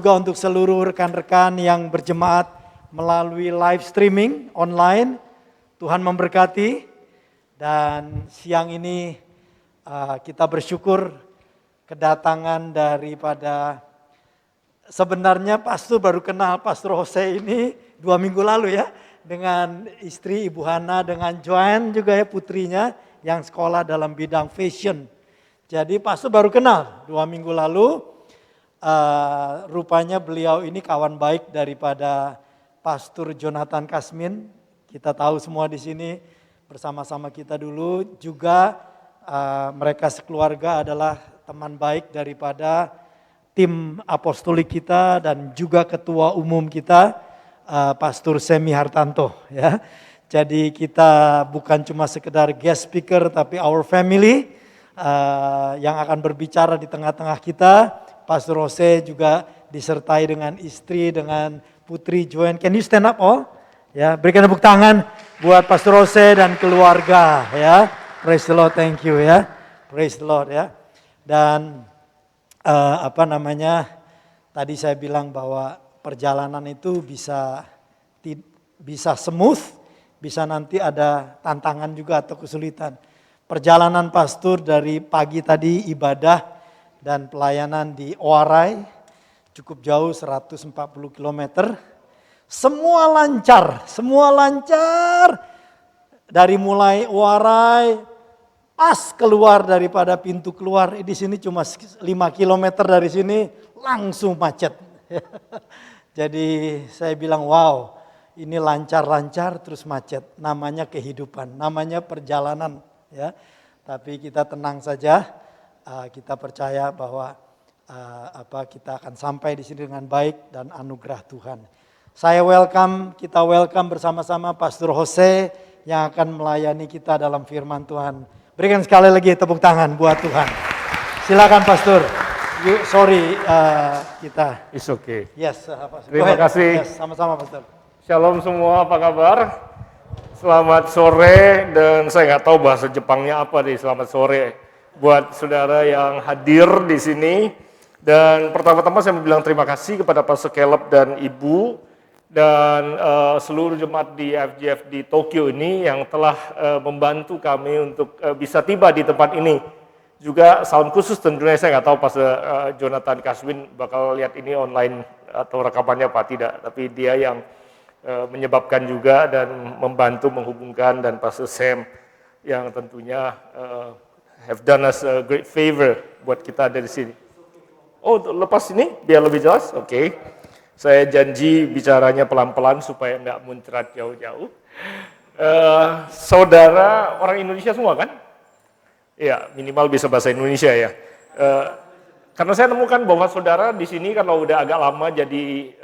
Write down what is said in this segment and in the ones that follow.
Juga untuk seluruh rekan-rekan yang berjemaat melalui live streaming online. Tuhan memberkati. Dan siang ini kita bersyukur kedatangan daripada, sebenarnya pastor baru kenal Pastor Jose ini 2 minggu lalu ya. Dengan istri Ibu Hana, dengan Joanne juga ya putrinya yang sekolah dalam bidang fashion. Jadi pastor baru kenal 2 minggu lalu. Rupanya beliau ini kawan baik daripada Pastor Jonathan Kasmin. Kita tahu semua di sini bersama-sama kita dulu. Juga mereka sekeluarga adalah teman baik daripada tim apostolik kita dan juga ketua umum kita, Pastor Semi Hartanto. Ya. Jadi kita bukan cuma sekedar guest speaker, tapi our family yang akan berbicara di tengah-tengah kita. Pastor Jose juga disertai dengan istri, dengan putri Joanne. Can you stand up all? Ya, berikan tepuk tangan buat Pastor Jose dan keluarga ya. Praise the Lord, thank you ya. Praise the Lord ya. Dan tadi saya bilang bahwa perjalanan itu bisa smooth, bisa nanti ada tantangan juga atau kesulitan. Perjalanan pastor dari pagi tadi ibadah dan pelayanan di Owarai, cukup jauh 140 km. Semua lancar. Dari mulai Owarai, pas keluar daripada pintu keluar, di sini cuma 5 km dari sini langsung macet. Jadi saya bilang wow, ini lancar-lancar terus macet. Namanya kehidupan, namanya perjalanan ya. Tapi kita tenang saja. Kita percaya bahwa kita akan sampai di sini dengan baik dan anugerah Tuhan. Kita welcome bersama-sama Pastor Jose yang akan melayani kita dalam firman Tuhan. Berikan sekali lagi tepuk tangan buat Tuhan. Silakan Pastor. Kita. It's okay. Yes, Pastor. Terima kasih. Yes, sama-sama Pastor. Shalom semua, apa kabar? Selamat sore, dan saya nggak tahu bahasa Jepangnya apa nih, selamat sore. Buat saudara yang hadir di sini, dan pertama-tama saya mau bilang terima kasih kepada Pastor Caleb dan Ibu dan seluruh jemaat di FGF di Tokyo ini yang telah membantu kami untuk bisa tiba di tempat ini. Juga salam khusus tentunya, saya nggak tahu Pastor Jonathan Kasmin bakal lihat ini online atau rekamannya apa tidak, tapi dia yang menyebabkan juga dan membantu menghubungkan, dan Pastor Sam yang tentunya have done us a great favor buat kita ada di sini. Oh, lepas ini biar lebih jelas? Oke. Saya janji bicaranya pelan-pelan supaya nggak muncrat jauh-jauh. Saudara orang Indonesia semua kan? Iya, minimal bisa bahasa Indonesia ya. Karena saya nemukan bahwa saudara di sini kalau udah agak lama jadi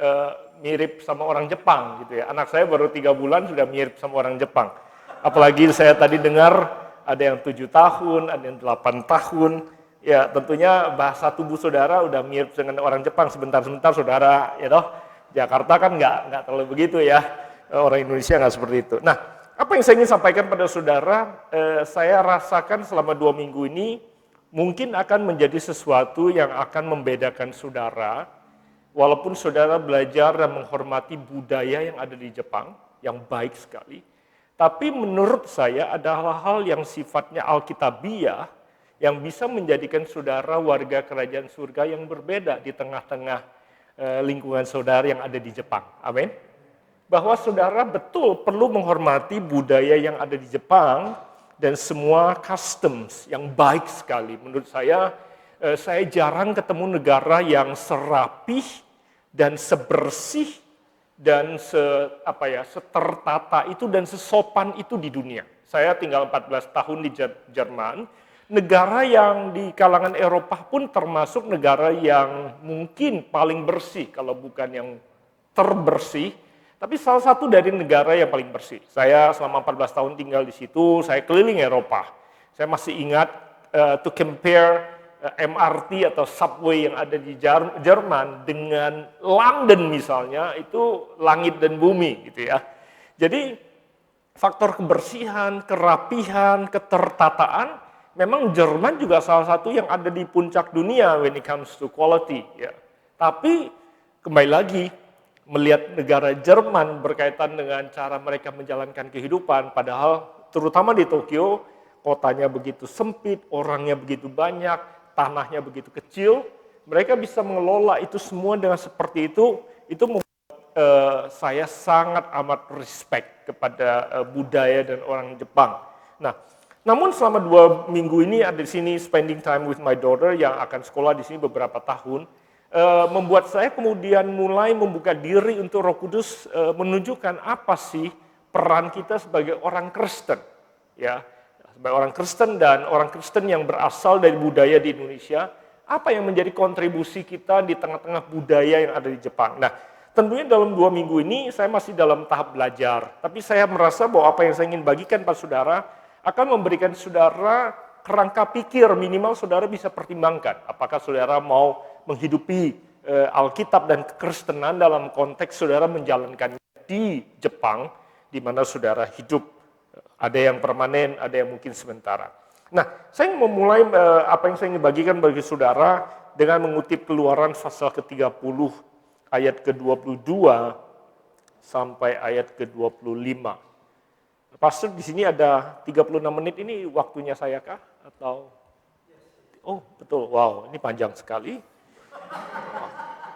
mirip sama orang Jepang gitu ya. Anak saya baru 3 bulan sudah mirip sama orang Jepang. Apalagi saya tadi dengar ada yang 7 tahun, ada yang 8 tahun. Ya tentunya bahasa tubuh saudara udah mirip dengan orang Jepang, sebentar-sebentar saudara, ya toh. Jakarta kan nggak terlalu begitu ya, orang Indonesia nggak seperti itu. Nah, apa yang saya ingin sampaikan pada saudara, saya rasakan selama 2 minggu ini mungkin akan menjadi sesuatu yang akan membedakan saudara, walaupun saudara belajar dan menghormati budaya yang ada di Jepang, yang baik sekali. Tapi menurut saya ada hal-hal yang sifatnya alkitabiah yang bisa menjadikan saudara warga kerajaan surga yang berbeda di tengah-tengah lingkungan saudara yang ada di Jepang. Amin. Bahwa saudara betul perlu menghormati budaya yang ada di Jepang dan semua customs yang baik sekali. Menurut saya jarang ketemu negara yang serapih dan sebersih dan setertata itu dan sesopan itu di dunia. Saya tinggal 14 tahun di Jerman, negara yang di kalangan Eropa pun termasuk negara yang mungkin paling bersih, kalau bukan yang terbersih, tapi salah satu dari negara yang paling bersih. Saya selama 14 tahun tinggal di situ, saya keliling Eropa. Saya masih ingat to compare MRT atau subway yang ada di Jerman dengan London misalnya, itu langit dan bumi gitu ya. Jadi faktor kebersihan, kerapihan, ketertataan, memang Jerman juga salah satu yang ada di puncak dunia when it comes to quality ya. Tapi kembali lagi melihat negara Jerman berkaitan dengan cara mereka menjalankan kehidupan, padahal terutama di Tokyo, kotanya begitu sempit, orangnya begitu banyak, tanahnya begitu kecil, mereka bisa mengelola itu semua dengan seperti itu membuat saya sangat amat respect kepada budaya dan orang Jepang. Nah, namun selama 2 minggu ini ada di sini spending time with my daughter yang akan sekolah di sini beberapa tahun, membuat saya kemudian mulai membuka diri untuk Roh Kudus menunjukkan apa sih peran kita sebagai orang Kristen, ya, sebagai orang Kristen dan orang Kristen yang berasal dari budaya di Indonesia, apa yang menjadi kontribusi kita di tengah-tengah budaya yang ada di Jepang. Nah, tentunya dalam 2 minggu ini saya masih dalam tahap belajar, tapi saya merasa bahwa apa yang saya ingin bagikan pada saudara akan memberikan saudara kerangka pikir, minimal saudara bisa pertimbangkan apakah saudara mau menghidupi Alkitab dan kekristenan dalam konteks saudara menjalankannya di Jepang, di mana saudara hidup. Ada yang permanen, ada yang mungkin sementara. Nah, saya ingin memulai apa yang saya ingin bagikan bagi saudara dengan mengutip Keluaran pasal ke-30, ayat ke-22 sampai ayat ke-25. Pastor, di sini ada 36 menit, ini waktunya saya kah? Atau? Oh, betul. Wow, ini panjang sekali.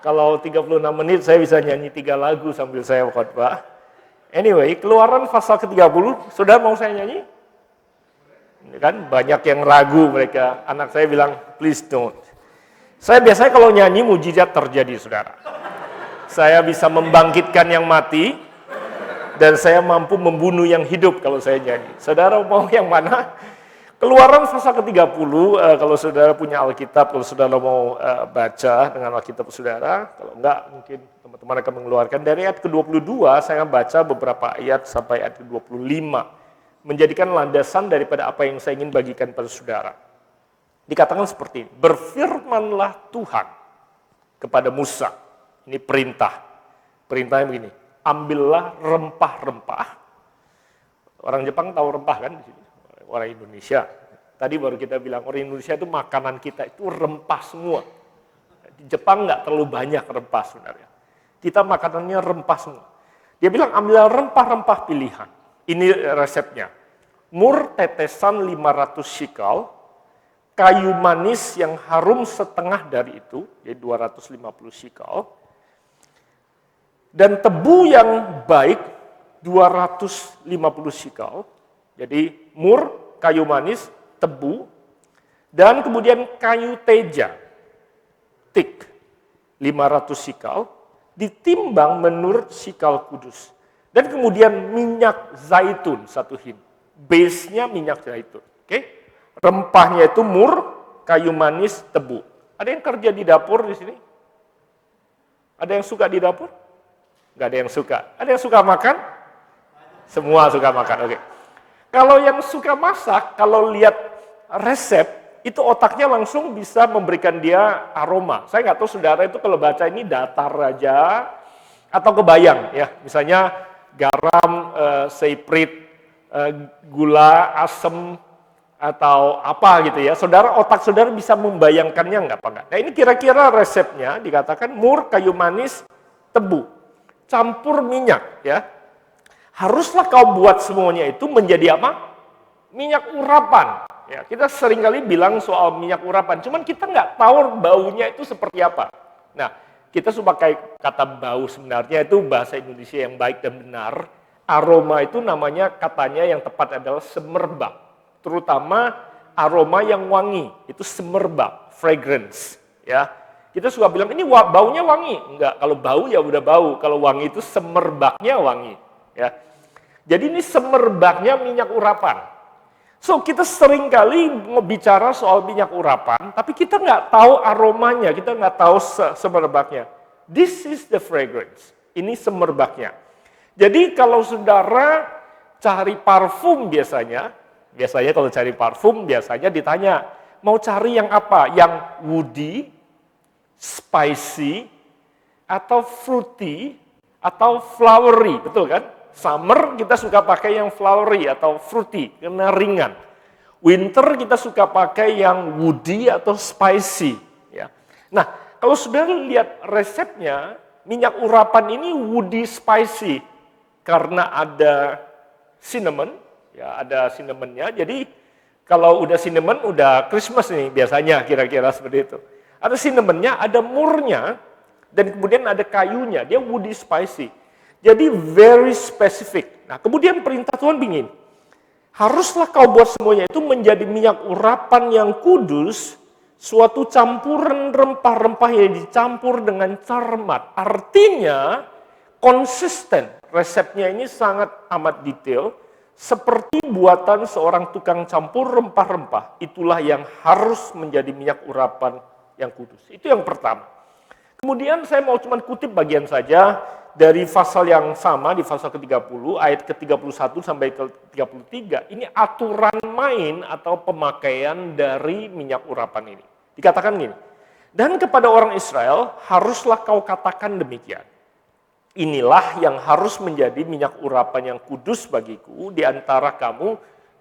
Kalau 36 menit saya bisa nyanyi 3 lagu sambil saya khotbah. Anyway, Keluaran pasal ke-30, saudara mau saya nyanyi? Ini kan banyak yang ragu mereka. Anak saya bilang, please don't. Saya biasanya kalau nyanyi mujizat terjadi, saudara. Saya bisa membangkitkan yang mati, dan saya mampu membunuh yang hidup kalau saya nyanyi. Saudara mau yang mana? Keluaran pasal ke-30, kalau saudara punya Alkitab, kalau saudara mau baca dengan Alkitab saudara, kalau enggak mungkin teman-teman akan mengeluarkan. Dari ayat ke-22, saya baca beberapa ayat sampai ayat ke-25, menjadikan landasan daripada apa yang saya ingin bagikan pada saudara. Dikatakan seperti ini, berfirmanlah Tuhan kepada Musa, ini perintah, perintahnya begini, ambillah rempah-rempah. Orang Jepang tahu rempah kan di sini? Orang Indonesia. Tadi baru kita bilang orang Indonesia itu makanan kita itu rempah semua. Di Jepang nggak terlalu banyak rempah sebenarnya. Kita makanannya rempah semua. Dia bilang ambillah rempah-rempah pilihan. Ini resepnya. Mur tetesan 500 shikal, kayu manis yang harum setengah dari itu, jadi 250 shikal, dan tebu yang baik 250 shikal. Jadi mur, kayu manis, tebu, dan kemudian kayu teja, tik, 500 shikal, ditimbang menurut shikal kudus. Dan kemudian minyak zaitun 1 hin. Base-nya minyak zaitun. Oke? Rempahnya itu mur, kayu manis, tebu. Ada yang kerja di dapur di sini? Ada yang suka di dapur? Nggak ada yang suka. Ada yang suka makan? Semua suka makan, oke. Kalau yang suka masak, kalau lihat resep, itu otaknya langsung bisa memberikan dia aroma. Saya nggak tahu saudara itu kalau baca ini datar aja, atau kebayang ya. Misalnya garam, seiprit, gula, asem, atau apa gitu ya. Otak saudara bisa membayangkannya nggak apa nggak? Nah ini kira-kira resepnya dikatakan mur, kayu manis, tebu, campur minyak ya. Haruslah kau buat semuanya itu menjadi apa? Minyak urapan. Ya, kita seringkali bilang soal minyak urapan, cuman kita nggak tahu baunya itu seperti apa. Nah, kita suka pakai kata bau, sebenarnya itu bahasa Indonesia yang baik dan benar. Aroma itu namanya, katanya yang tepat adalah semerbak. Terutama aroma yang wangi, itu semerbak, fragrance. Ya, kita suka bilang ini baunya wangi. Enggak, kalau bau ya udah bau. Kalau wangi itu semerbaknya wangi. Ya. Jadi ini semerbaknya minyak urapan. So kita sering kali bicara soal minyak urapan, tapi kita nggak tahu aromanya, kita nggak tahu semerbaknya. This is the fragrance. Ini semerbaknya. Jadi kalau saudara cari parfum biasanya kalau cari parfum biasanya ditanya, mau cari yang apa? Yang woody, spicy, atau fruity, atau flowery, betul kan? Summer kita suka pakai yang flowery atau fruity, karena ringan. Winter kita suka pakai yang woody atau spicy. Ya. Nah, kalau saudara lihat resepnya, minyak urapan ini woody spicy karena ada cinnamon, ya ada cinnamonnya. Jadi kalau udah cinnamon, udah Christmas nih biasanya kira-kira seperti itu. Ada cinnamonnya, ada murnya, dan kemudian ada kayunya. Dia woody spicy. Jadi very specific. Nah kemudian perintah Tuhan begini, haruslah kau buat semuanya itu menjadi minyak urapan yang kudus, suatu campuran rempah-rempah yang dicampur dengan cermat. Artinya konsisten. Resepnya ini sangat amat detail. Seperti buatan seorang tukang campur rempah-rempah. Itulah yang harus menjadi minyak urapan yang kudus. Itu yang pertama. Kemudian saya mau cuma kutip bagian saja dari pasal yang sama di pasal ke-30 ayat ke-31 sampai ke-33. Ini aturan main atau pemakaian dari minyak urapan ini. Dikatakan gini, dan kepada orang Israel haruslah kau katakan demikian. Inilah yang harus menjadi minyak urapan yang kudus bagiku di antara kamu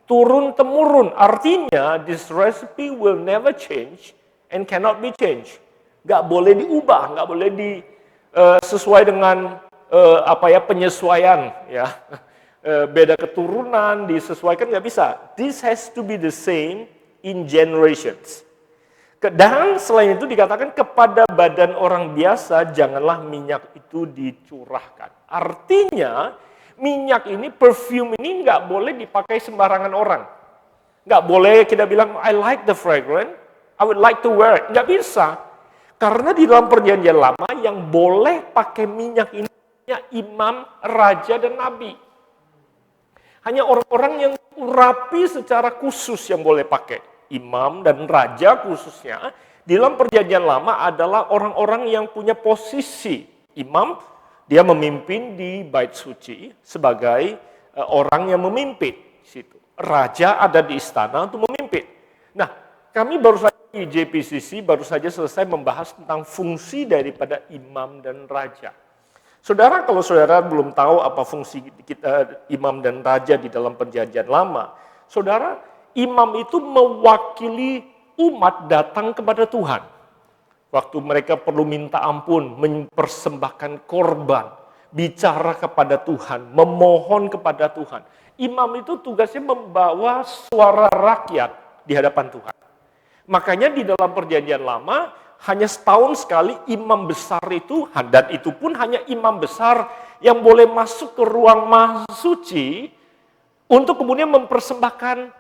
turun-temurun. Artinya this recipe will never change and cannot be changed. Gak boleh diubah, gak boleh sesuai dengan penyesuaian, ya. Beda keturunan disesuaikan nggak bisa. This has to be the same in generations. Dan selain itu dikatakan kepada badan orang biasa janganlah minyak itu dicurahkan. Artinya minyak ini, perfume ini nggak boleh dipakai sembarangan orang. Nggak boleh kita bilang I like the fragrance, I would like to wear it. Nggak bisa. Karena di dalam perjanjian lama yang boleh pakai minyak ini hanya imam, raja, dan nabi. Hanya orang-orang yang urapi secara khusus yang boleh pakai. Imam dan raja khususnya di dalam perjanjian lama adalah orang-orang yang punya posisi. Imam, dia memimpin di bait suci sebagai orang yang memimpin di situ. Raja ada di istana untuk memimpin. Nah, kami baru saja di JPCC baru saja selesai membahas tentang fungsi daripada imam dan raja. Saudara, kalau saudara belum tahu apa fungsi kita imam dan raja di dalam perjanjian lama, saudara, imam itu mewakili umat datang kepada Tuhan. Waktu mereka perlu minta ampun, mempersembahkan korban, bicara kepada Tuhan, memohon kepada Tuhan. Imam itu tugasnya membawa suara rakyat di hadapan Tuhan. Makanya di dalam perjanjian lama, hanya setahun sekali imam besar itu, dan itu pun hanya imam besar yang boleh masuk ke ruang maha suci untuk kemudian mempersembahkan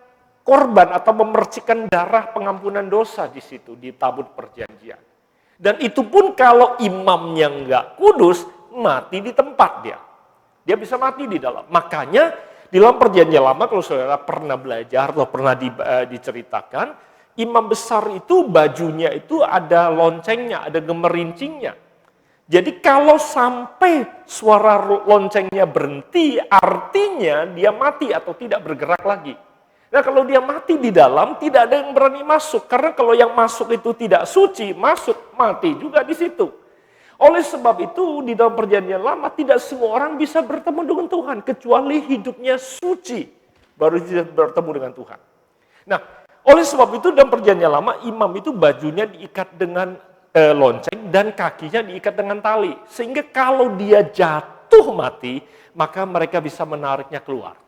korban atau memercikan darah pengampunan dosa di situ, di tabut perjanjian. Dan itu pun kalau imamnya nggak kudus, mati di tempat dia. Dia bisa mati di dalam. Makanya di dalam perjanjian lama, kalau saudara pernah belajar atau pernah diceritakan, imam besar itu bajunya itu ada loncengnya, ada gemerincingnya. Jadi kalau sampai suara loncengnya berhenti, artinya dia mati atau tidak bergerak lagi. Nah kalau dia mati di dalam, tidak ada yang berani masuk. Karena kalau yang masuk itu tidak suci, masuk mati juga di situ. Oleh sebab itu di dalam perjanjian lama tidak semua orang bisa bertemu dengan Tuhan. Kecuali hidupnya suci, baru bisa bertemu dengan Tuhan. Nah oleh sebab itu dalam perjanjian lama imam itu bajunya diikat dengan lonceng dan kakinya diikat dengan tali. Sehingga kalau dia jatuh mati, maka mereka bisa menariknya keluar.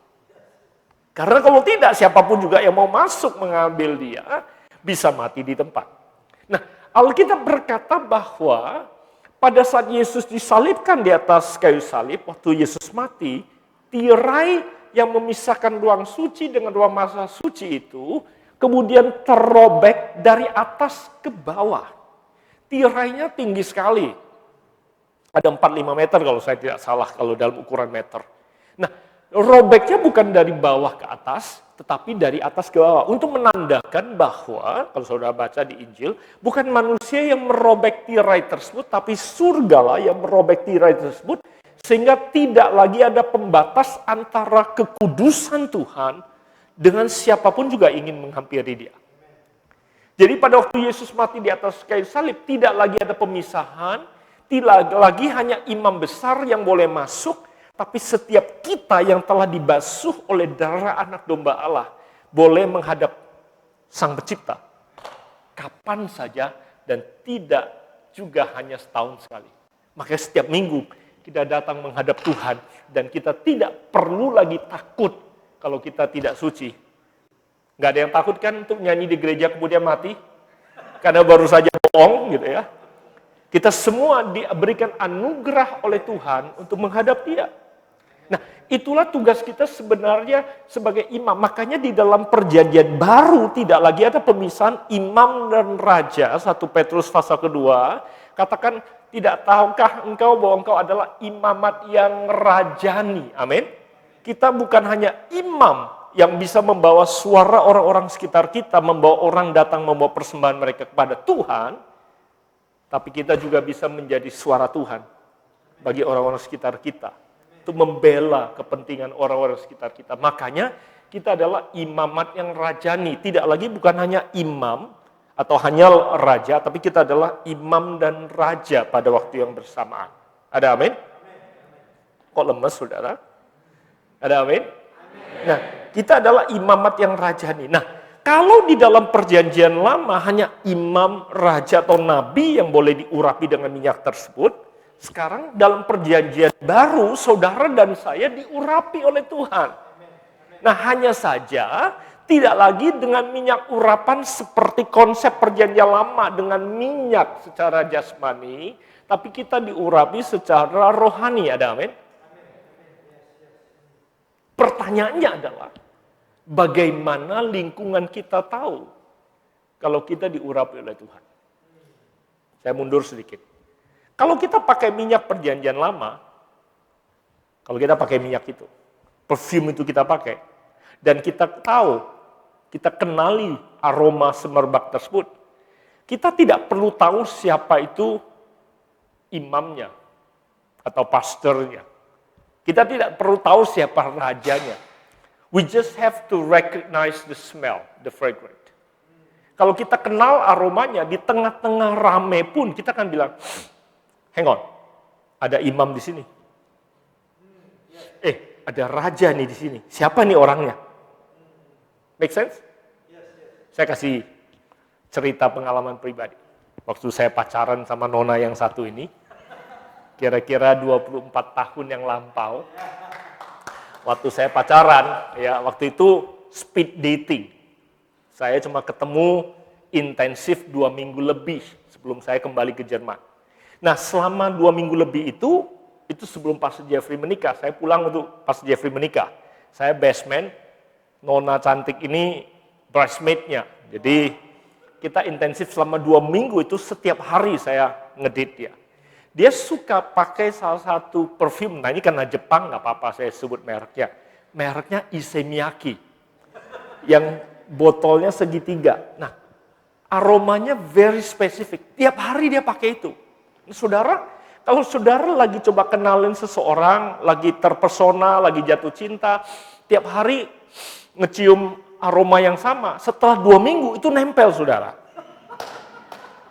Karena kalau tidak, siapapun juga yang mau masuk mengambil dia, bisa mati di tempat. Nah, Alkitab berkata bahwa pada saat Yesus disalibkan di atas kayu salib, waktu Yesus mati, tirai yang memisahkan ruang suci dengan ruang maha suci itu, kemudian terrobek dari atas ke bawah. Tirainya tinggi sekali. Ada 4-5 meter kalau saya tidak salah, kalau dalam ukuran meter. Nah, robeknya bukan dari bawah ke atas, tetapi dari atas ke bawah. Untuk menandakan bahwa, kalau saudara baca di Injil, bukan manusia yang merobek tirai tersebut, tapi surgalah yang merobek tirai tersebut, sehingga tidak lagi ada pembatas antara kekudusan Tuhan dengan siapapun juga ingin menghampiri dia. Jadi pada waktu Yesus mati di atas kayu salib, tidak lagi ada pemisahan, tidak lagi hanya imam besar yang boleh masuk, tapi setiap kita yang telah dibasuh oleh darah anak domba Allah boleh menghadap Sang Pencipta kapan saja dan tidak juga hanya setahun sekali. Maka setiap minggu kita datang menghadap Tuhan dan kita tidak perlu lagi takut kalau kita tidak suci. Nggak ada yang takut kan untuk nyanyi di gereja kemudian mati? Karena baru saja bohong gitu ya. Kita semua diberikan anugerah oleh Tuhan untuk menghadap Dia. Nah, itulah tugas kita sebenarnya sebagai imam. Makanya di dalam perjanjian baru tidak lagi ada pemisahan imam dan raja. 1 Petrus pasal kedua, katakan, tidak tahukah engkau bahwa engkau adalah imamat yang rajani. Amin. Kita bukan hanya imam yang bisa membawa suara orang-orang sekitar kita, membawa orang datang membawa persembahan mereka kepada Tuhan, tapi kita juga bisa menjadi suara Tuhan bagi orang-orang sekitar kita. Untuk membela kepentingan orang-orang sekitar kita. Makanya kita adalah imamat yang rajani. Tidak lagi bukan hanya imam atau hanya raja, tapi kita adalah imam dan raja pada waktu yang bersamaan. Ada amin? Kok lemes saudara? Ada amin? Nah, kita adalah imamat yang rajani. Nah, kalau di dalam perjanjian lama hanya imam, raja atau nabi yang boleh diurapi dengan minyak tersebut, sekarang dalam perjanjian baru, saudara dan saya diurapi oleh Tuhan. Nah, hanya saja tidak lagi dengan minyak urapan seperti konsep perjanjian lama dengan minyak secara jasmani, tapi kita diurapi secara rohani. Ada amin? Pertanyaannya adalah, bagaimana lingkungan kita tahu kalau kita diurapi oleh Tuhan? Saya mundur sedikit. Kalau kita pakai minyak perjanjian lama, kalau kita pakai minyak itu, perfume itu kita pakai, dan kita tahu, kita kenali aroma semerbak tersebut, kita tidak perlu tahu siapa itu imamnya atau pastornya. Kita tidak perlu tahu siapa rajanya. We just have to recognize the smell, the fragrance. Kalau kita kenal aromanya, di tengah-tengah rame pun kita akan bilang, hang on, ada imam di sini. Ada raja nih di sini. Siapa nih orangnya? Make sense? Saya kasih cerita pengalaman pribadi. Waktu saya pacaran sama nona yang satu ini, kira-kira 24 tahun yang lampau. Waktu saya pacaran, ya waktu itu speed dating. Saya cuma ketemu intensif 2 minggu lebih sebelum saya kembali ke Jerman. Nah, selama 2 minggu lebih itu sebelum Pastor Jeffrey menikah. Saya pulang untuk Pastor Jeffrey menikah. Saya best man, nona cantik ini bridesmaid-nya. Jadi, kita intensif selama 2 minggu itu setiap hari saya ngedit dia. Dia suka pakai salah satu perfume. Nah, ini karena Jepang, nggak apa-apa saya sebut mereknya. Mereknya Issey Miyake. Yang botolnya segitiga. Nah, aromanya very specific. Tiap hari dia pakai itu. Saudara, kalau saudara lagi coba kenalin seseorang, lagi terpesona, lagi jatuh cinta, tiap hari ngecium aroma yang sama, setelah 2 minggu itu nempel saudara.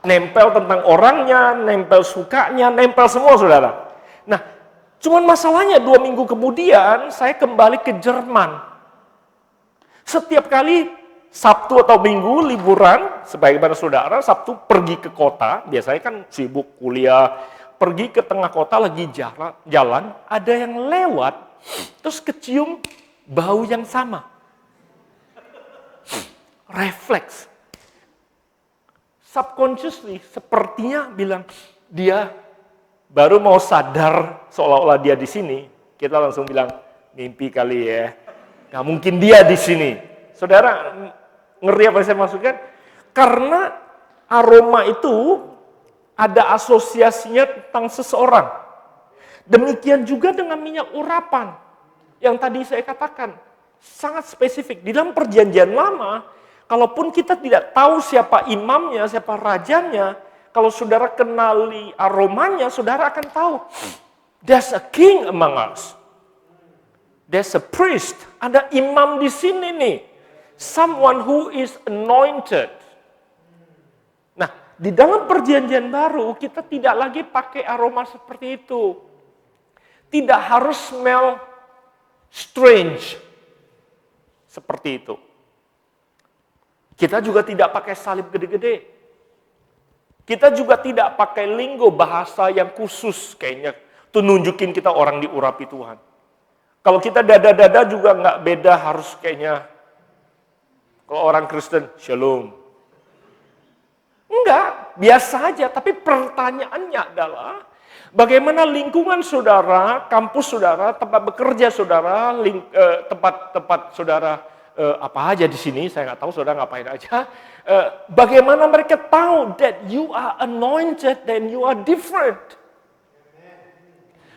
Nempel tentang orangnya, nempel sukanya, nempel semua saudara. Nah, cuman masalahnya 2 minggu kemudian saya kembali ke Jerman. Setiap kali Sabtu atau Minggu liburan, sebagaimana saudara, Sabtu pergi ke kota, biasanya kan sibuk kuliah, pergi ke tengah kota lagi jalan, ada yang lewat, terus kecium bau yang sama. Refleks. Subconsciously, sepertinya bilang, dia baru mau sadar seolah-olah dia di sini, kita langsung bilang, mimpi kali ya, nggak mungkin dia di sini. Saudara, ngeri apa yang saya maksudkan? Karena aroma itu ada asosiasinya tentang seseorang. Demikian juga dengan minyak urapan. Yang tadi saya katakan, sangat spesifik. Di dalam perjanjian lama, kalaupun kita tidak tahu siapa imamnya, siapa rajanya, kalau saudara kenali aromanya, saudara akan tahu. There's a king among us. There's a priest. Ada imam di sini nih. Someone who is anointed. Nah, di dalam perjanjian baru kita tidak lagi pakai aroma seperti itu. Tidak harus smell strange seperti itu. Kita juga tidak pakai salib gede-gede. Kita juga tidak pakai linggo bahasa yang khusus kayaknya. Itu nunjukin kita orang diurapi Tuhan. Kalau kita dada-dada juga nggak beda harus kayaknya. Kalau orang Kristen, shalom. Enggak, biasa aja. Tapi pertanyaannya adalah, bagaimana lingkungan saudara, kampus saudara, tempat bekerja saudara, tempat saudara apa aja di sini, saya nggak tahu saudara ngapain aja. Bagaimana mereka tahu that you are anointed and you are different.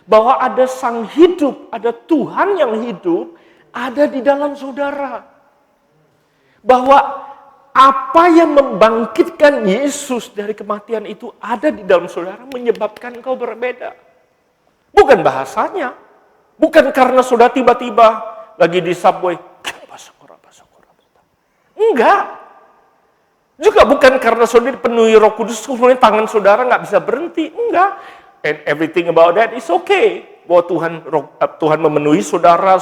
Bahwa ada sang hidup, ada Tuhan yang hidup, ada di dalam saudara. Bahwa apa yang membangkitkan Yesus dari kematian itu ada di dalam saudara, menyebabkan engkau berbeda. Bukan bahasanya, bukan karena saudara tiba-tiba lagi di subway, enggak. Juga bukan karena saudara dipenuhi Roh Kudus, kemudian tangan saudara nggak bisa berhenti, enggak. And everything about that is okay. Bahwa Tuhan memenuhi saudara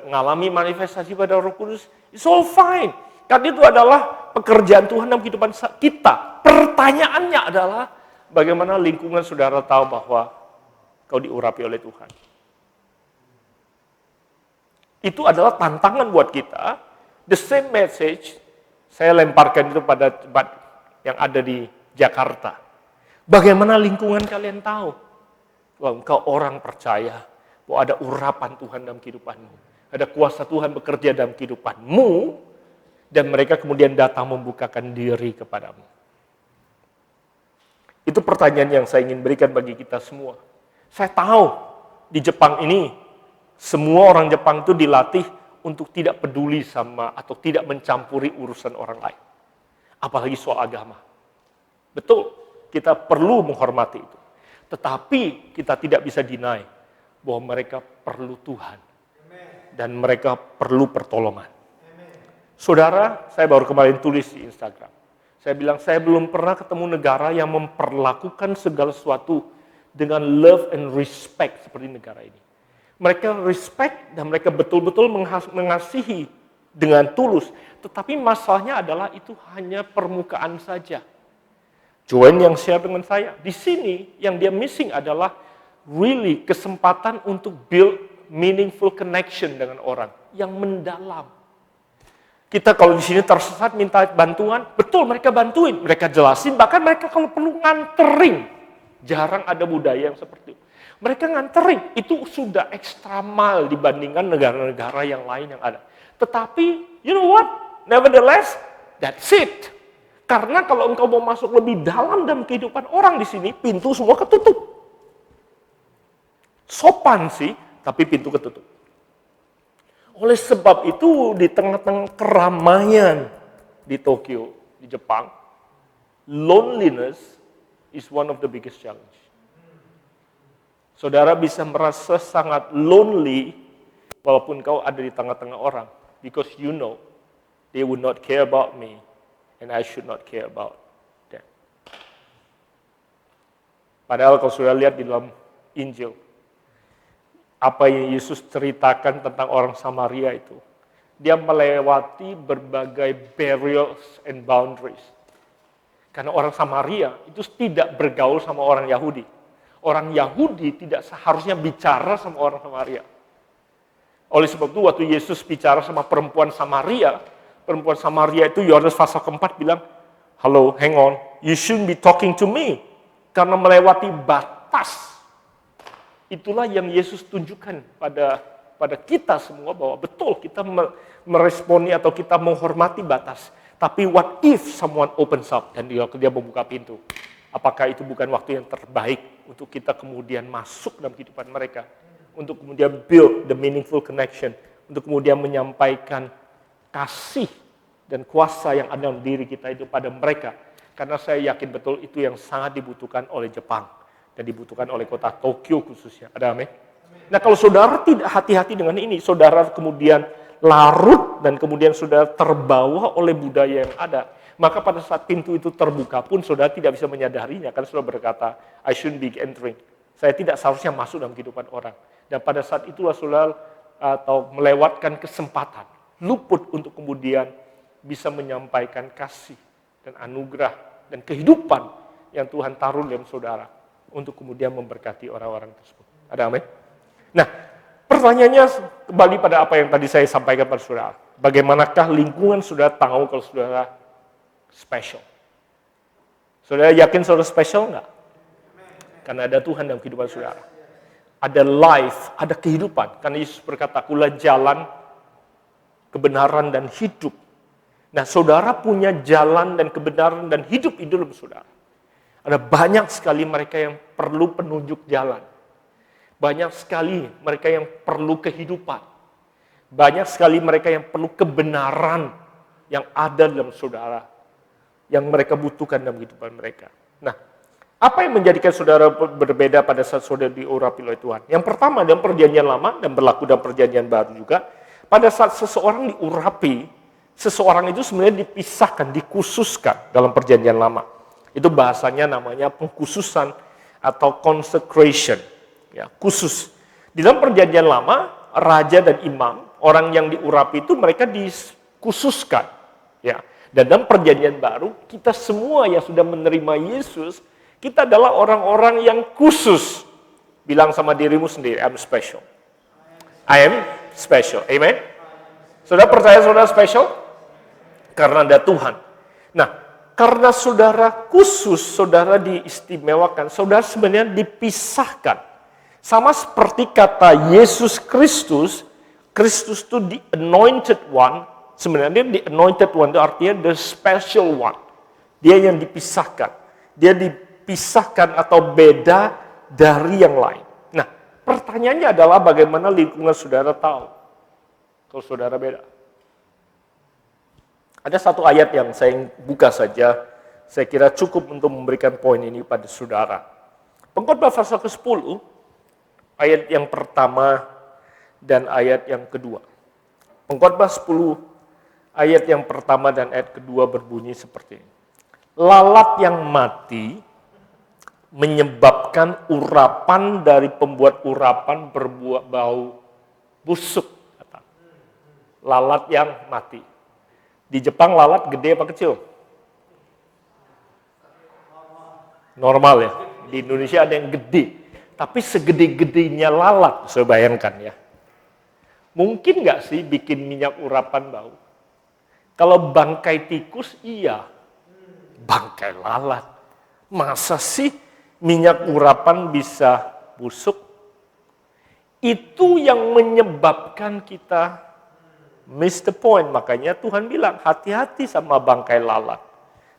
ngalami manifestasi pada Roh Kudus, it's all fine. Karena itu adalah pekerjaan Tuhan dalam kehidupan kita. Pertanyaannya adalah, bagaimana lingkungan saudara tahu bahwa kau diurapi oleh Tuhan. Itu adalah tantangan buat kita. The same message, saya lemparkan itu pada tempat yang ada di Jakarta. Bagaimana lingkungan kalian tahu bahwa engkau orang percaya, bahwa ada urapan Tuhan dalam kehidupanmu, ada kuasa Tuhan bekerja dalam kehidupanmu, dan mereka kemudian datang membukakan diri kepadamu. Itu pertanyaan yang saya ingin berikan bagi kita semua. Saya tahu di Jepang ini, semua orang Jepang itu dilatih untuk tidak peduli sama atau tidak mencampuri urusan orang lain. Apalagi soal agama. Betul. Kita perlu menghormati itu. Tetapi kita tidak bisa deny bahwa mereka perlu Tuhan. Dan mereka perlu pertolongan. Saudara, saya baru kemarin tulis di Instagram. Saya bilang, saya belum pernah ketemu negara yang memperlakukan segala sesuatu dengan love and respect seperti negara ini. Mereka respect dan mereka betul-betul mengasihi dengan tulus. Tetapi masalahnya adalah itu hanya permukaan saja. Join yang share dengan saya. Di sini yang dia missing adalah really kesempatan untuk build meaningful connection dengan orang yang mendalam. Kita kalau di sini tersesat minta bantuan, betul mereka bantuin, mereka jelasin, bahkan mereka kalau perlu nganterin. Jarang ada budaya yang seperti itu. Mereka nganterin, itu sudah extra mile dibandingkan negara-negara yang lain yang ada. Tetapi, you know what? Nevertheless, that's it. Karena kalau engkau mau masuk lebih dalam kehidupan orang di sini, pintu semua ketutup. Sopan sih, tapi pintu ketutup. Oleh sebab itu, di tengah-tengah keramaian di Tokyo, di Jepang, loneliness is one of the biggest challenge. Saudara bisa merasa sangat lonely walaupun kau ada di tengah-tengah orang. Because you know, they would not care about me. And I should not care about them. Padahal kalau sudah lihat di dalam Injil, apa yang Yesus ceritakan tentang orang Samaria itu, dia melewati berbagai barriers and boundaries. Karena orang Samaria itu tidak bergaul sama orang Yahudi. Orang Yahudi tidak seharusnya bicara sama orang Samaria. Oleh sebab itu waktu Yesus bicara sama perempuan Samaria itu Yohanes pasal keempat bilang, "Hello, hang on, you shouldn't be talking to me." Karena melewati batas. Itulah yang Yesus tunjukkan pada kita semua bahwa betul kita meresponi atau kita menghormati batas. Tapi what if someone opens up dan dia membuka pintu? Apakah itu bukan waktu yang terbaik untuk kita kemudian masuk dalam kehidupan mereka? Untuk kemudian build the meaningful connection. Untuk kemudian menyampaikan kasih dan kuasa yang ada dalam diri kita itu pada mereka. Karena saya yakin betul itu yang sangat dibutuhkan oleh Jepang. Dan dibutuhkan oleh kota Tokyo khususnya. Ada amin? Nah kalau saudara tidak hati-hati dengan ini, saudara kemudian larut dan kemudian saudara terbawa oleh budaya yang ada. Maka pada saat pintu itu terbuka pun saudara tidak bisa menyadarinya. Karena saudara berkata, I shouldn't be entering. Saya tidak seharusnya masuk dalam kehidupan orang. Dan pada saat itulah saudara atau melewatkan kesempatan luput untuk kemudian bisa menyampaikan kasih dan anugerah dan kehidupan yang Tuhan taruh dalam saudara untuk kemudian memberkati orang-orang tersebut. Ada amin? Nah, pertanyaannya kembali pada apa yang tadi saya sampaikan pada saudara. Bagaimanakah lingkungan saudara tahu kalau saudara special? Saudara yakin saudara special enggak? Karena ada Tuhan dalam kehidupan saudara. Ada life, ada kehidupan. Karena Yesus berkata, akulah jalan, kebenaran, dan hidup. Nah, saudara punya jalan dan kebenaran dan hidup di dalam saudara. Ada banyak sekali mereka yang perlu penunjuk jalan. Banyak sekali mereka yang perlu kehidupan. Banyak sekali mereka yang perlu kebenaran yang ada dalam saudara. Yang mereka butuhkan dalam kehidupan mereka. Nah, apa yang menjadikan saudara berbeda pada saat saudara diurapi oleh Tuhan? Yang pertama dalam perjanjian lama dan berlaku dalam perjanjian baru juga. Pada saat seseorang diurapi, seseorang itu sebenarnya dipisahkan, dikhususkan dalam perjanjian lama. Itu bahasanya namanya pengkhususan atau consecration. Ya, khusus. Di dalam perjanjian lama, raja dan imam, orang yang diurapi itu mereka dikhususkan. Ya. Dan dalam perjanjian baru, kita semua yang sudah menerima Yesus, kita adalah orang-orang yang khusus. Bilang sama dirimu sendiri, I'm special. I am special. Amen? Saudara percaya saudara special? Karena ada Tuhan. Nah, karena saudara khusus, saudara diistimewakan, saudara sebenarnya dipisahkan. Sama seperti kata Yesus Kristus, Kristus itu the anointed one, sebenarnya the anointed one itu artinya the special one. Dia yang dipisahkan. Dia dipisahkan atau beda dari yang lain. Nah, pertanyaannya adalah bagaimana lingkungan saudara tahu kalau saudara beda. Ada satu ayat yang saya buka saja, saya kira cukup untuk memberikan poin ini pada saudara. Pengkhotbah pasal ke-10, ayat yang pertama dan ayat yang kedua. Pengkhotbah 10, ayat yang pertama dan ayat kedua berbunyi seperti ini. Lalat yang mati menyebabkan urapan dari pembuat urapan berbuat bau busuk. Lalat yang mati. Di Jepang lalat gede apa kecil? Normal ya. Di Indonesia ada yang gede. Tapi segede-gedenya lalat, saya bayangkan ya. Mungkin nggak sih bikin minyak urapan bau? Kalau bangkai tikus, iya. Bangkai lalat. Masa sih minyak urapan bisa busuk? Itu yang menyebabkan kita miss the point. Makanya Tuhan bilang, hati-hati sama bangkai lalat.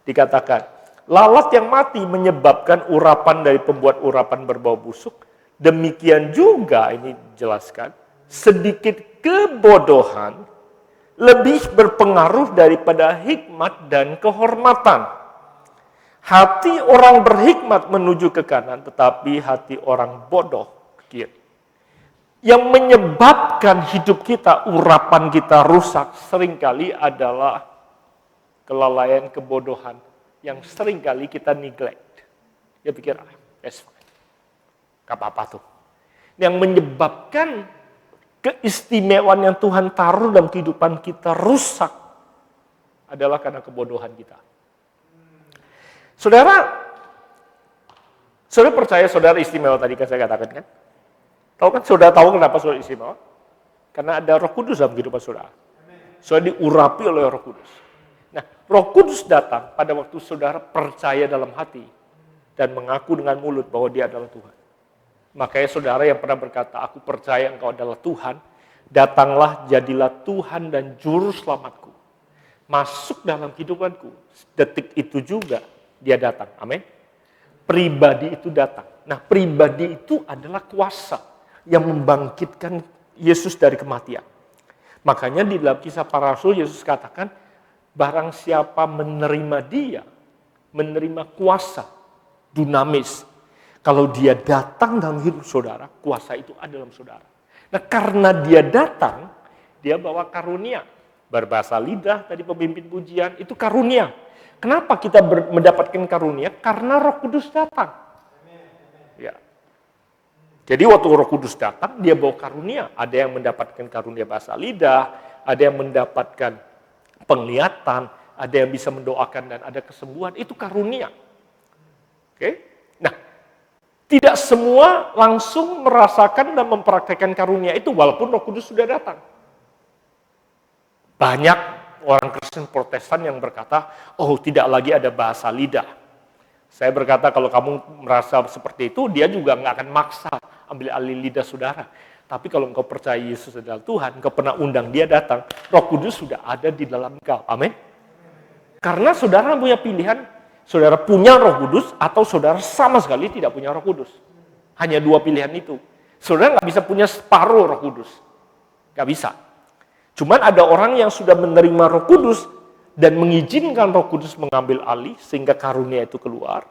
Dikatakan, lalat yang mati menyebabkan urapan dari pembuat urapan berbau busuk. Demikian juga, ini jelaskan, sedikit kebodohan lebih berpengaruh daripada hikmat dan kehormatan. Hati orang berhikmat menuju ke kanan, tetapi hati orang bodoh ke kiri. Yang menyebabkan hidup kita, urapan kita rusak seringkali adalah kelalaian, kebodohan yang seringkali kita neglect. Ya pikir, that's fine. Gak apa-apa tuh. Yang menyebabkan keistimewaan yang Tuhan taruh dalam kehidupan kita rusak adalah karena kebodohan kita. Saudara percaya saudara istimewa tadi kan saya katakan kan? Tahu kan saudara tahu kenapa saudara istimewa? Karena ada Roh Kudus dalam kehidupan saudara. Saudara diurapi oleh Roh Kudus. Nah, Roh Kudus datang pada waktu saudara percaya dalam hati dan mengaku dengan mulut bahwa Dia adalah Tuhan. Makanya saudara yang pernah berkata, aku percaya Engkau adalah Tuhan, datanglah jadilah Tuhan dan juru selamatku. Masuk dalam kehidupanku. Detik itu juga Dia datang. Amin. Pribadi itu datang. Nah, pribadi itu adalah kuasa yang membangkitkan Yesus dari kematian. Makanya di dalam Kisah Para Rasul Yesus katakan, barang siapa menerima Dia, menerima kuasa, dunamis. Kalau Dia datang dalam hidup saudara, kuasa itu ada dalam saudara. Nah, karena Dia datang, Dia bawa karunia. Berbahasa lidah, tadi pemimpin pujian, itu karunia. Kenapa kita mendapatkan karunia? Karena Roh Kudus datang. Ya. Jadi waktu Roh Kudus datang, Dia bawa karunia. Ada yang mendapatkan karunia bahasa lidah, ada yang mendapatkan penglihatan, ada yang bisa mendoakan dan ada kesembuhan, itu karunia. Oke? Nah, tidak semua langsung merasakan dan mempraktekkan karunia itu walaupun Roh Kudus sudah datang. Banyak orang Kristen Protestan yang berkata, oh tidak lagi ada bahasa lidah. Saya berkata kalau kamu merasa seperti itu, dia juga nggak akan maksa ambil alih lidah saudara. Tapi kalau engkau percaya Yesus adalah Tuhan, engkau pernah undang dia datang, Roh Kudus sudah ada di dalam engkau. Amin. Karena saudara punya pilihan, saudara punya Roh Kudus atau saudara sama sekali tidak punya Roh Kudus. Hanya dua pilihan itu. Saudara nggak bisa punya separuh Roh Kudus. Nggak bisa. Cuman ada orang yang sudah menerima Roh Kudus dan mengizinkan Roh Kudus mengambil alih sehingga karunia itu keluar,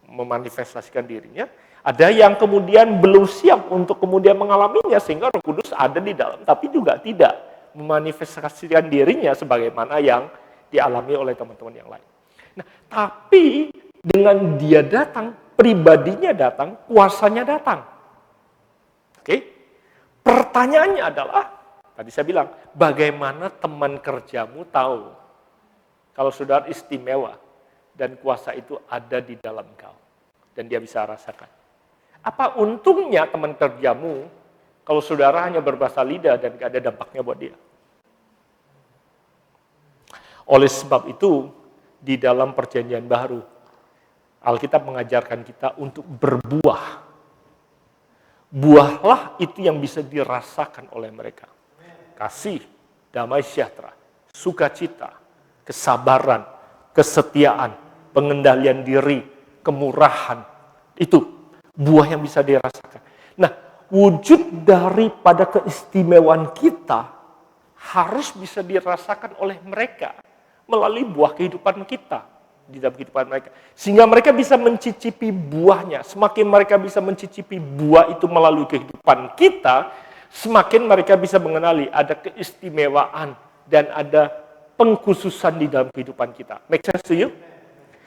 memanifestasikan dirinya. Ada yang kemudian belum siap untuk kemudian mengalaminya sehingga Roh Kudus ada di dalam, tapi juga tidak memanifestasikan dirinya sebagaimana yang dialami oleh teman-teman yang lain. Nah, tapi dengan dia datang, pribadinya datang, kuasanya datang. Oke? Pertanyaannya adalah, tadi saya bilang, bagaimana teman kerjamu tahu kalau saudara istimewa dan kuasa itu ada di dalam kau dan dia bisa rasakan? Apa untungnya teman kerjamu kalau saudara hanya berbahasa lidah dan gak ada dampaknya buat dia? Oleh sebab itu, di dalam perjanjian baru, Alkitab mengajarkan kita untuk berbuah. Buahlah itu yang bisa dirasakan oleh mereka. Kasih, damai sejahtera, sukacita, kesabaran, kesetiaan, pengendalian diri, kemurahan. Itu buah yang bisa dirasakan. Nah, wujud daripada keistimewaan kita harus bisa dirasakan oleh mereka melalui buah kehidupan kita di dalam kehidupan mereka. Sehingga mereka bisa mencicipi buahnya. Semakin mereka bisa mencicipi buah itu melalui kehidupan kita, semakin mereka bisa mengenali ada keistimewaan dan ada pengkhususan di dalam kehidupan kita. Make sense to you?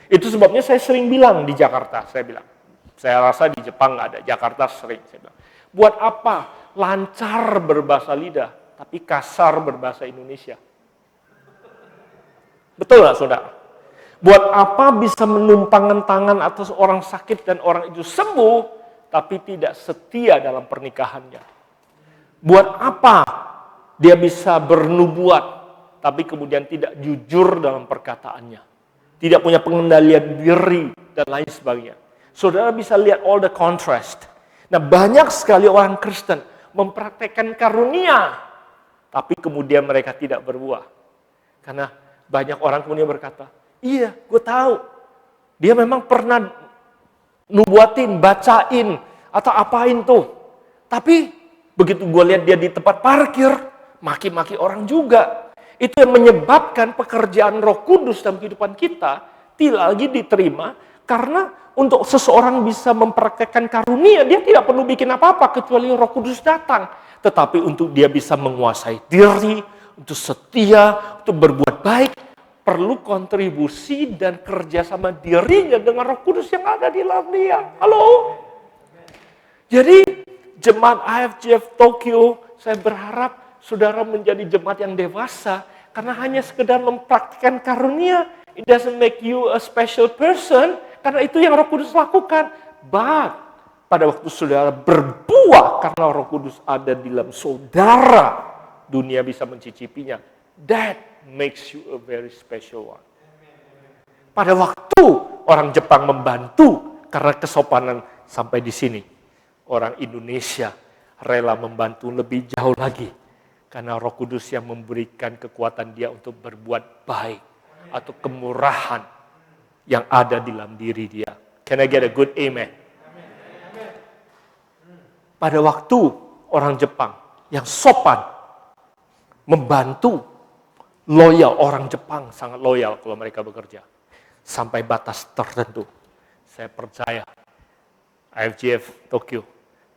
Itu sebabnya saya sering bilang di Jakarta, saya rasa di Jepang nggak ada, Jakarta sering saya bilang. Buat apa lancar berbahasa lidah, tapi kasar berbahasa Indonesia? Betul nggak, saudara? Buat apa bisa menumpangkan tangan atas orang sakit dan orang itu sembuh, tapi tidak setia dalam pernikahannya? Buat apa dia bisa bernubuat, tapi kemudian tidak jujur dalam perkataannya? Tidak punya pengendalian diri, dan lain sebagainya. Saudara bisa lihat all the contrast. Nah, banyak sekali orang Kristen mempraktekkan karunia, tapi kemudian mereka tidak berbuah. Karena banyak orang kemudian berkata, iya, gue tahu. Dia memang pernah nubuatin, bacain, atau apain tuh. Tapi begitu gue lihat dia di tempat parkir, maki-maki orang juga. Itu yang menyebabkan pekerjaan Roh Kudus dalam kehidupan kita tidak lagi diterima, karena untuk seseorang bisa mempraktekkan karunia, dia tidak perlu bikin apa-apa kecuali Roh Kudus datang. Tetapi untuk dia bisa menguasai diri, untuk setia, untuk berbuat baik, perlu kontribusi dan kerjasama dirinya dengan Roh Kudus yang ada di dalam dia. Halo? Jadi jemaat IFGF Tokyo, saya berharap saudara menjadi jemaat yang dewasa, karena hanya sekedar mempraktikkan karunia, it doesn't make you a special person, karena itu yang Roh Kudus lakukan. But pada waktu saudara berbuah karena Roh Kudus ada di dalam saudara, dunia bisa mencicipinya. That makes you a very special one. Pada waktu orang Jepang membantu karena kesopanan sampai di sini, orang Indonesia rela membantu lebih jauh lagi karena Roh Kudus yang memberikan kekuatan dia untuk berbuat baik atau kemurahan yang ada di dalam diri dia. Can I get a good amen? Pada waktu orang Jepang yang sopan membantu, loyal, orang Jepang sangat loyal kalau mereka bekerja sampai batas tertentu. Saya percaya IFGF Tokyo,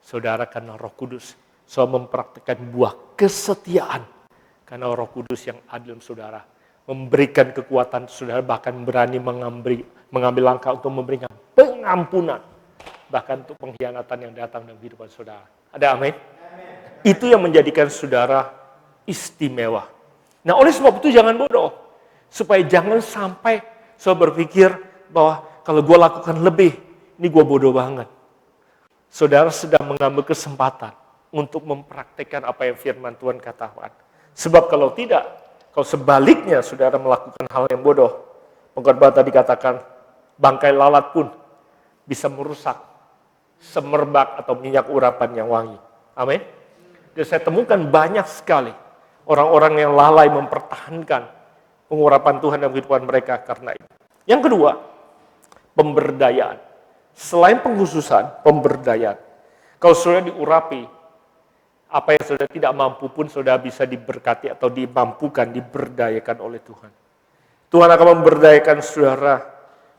saudara karena Roh Kudus, saudara mempraktikkan buah kesetiaan karena Roh Kudus yang ada dalam saudara, memberikan kekuatan saudara, bahkan berani mengambil langkah untuk memberikan pengampunan, bahkan untuk pengkhianatan yang datang dalam kehidupan saudara. Ada amin? Itu yang menjadikan saudara istimewa. Nah, oleh sebab itu jangan bodoh. Supaya jangan sampai saya berpikir bahwa kalau gue lakukan lebih, ini gue bodoh banget. Saudara sedang mengambil kesempatan untuk mempraktekkan apa yang firman Tuhan katakan. Sebab kalau tidak, kalau sebaliknya saudara melakukan hal yang bodoh, pengkhotbah tadi katakan, bangkai lalat pun bisa merusak semerbak atau minyak urapan yang wangi. Amin. Dan saya temukan banyak sekali orang-orang yang lalai mempertahankan pengurapan Tuhan dalam kehidupan mereka karena itu. Yang kedua, pemberdayaan. Selain pengkhususan, pemberdayaan. Kalau saudara diurapi, apa yang saudara tidak mampu pun saudara bisa diberkati atau dimampukan, diberdayakan oleh Tuhan. Tuhan akan memberdayakan saudara,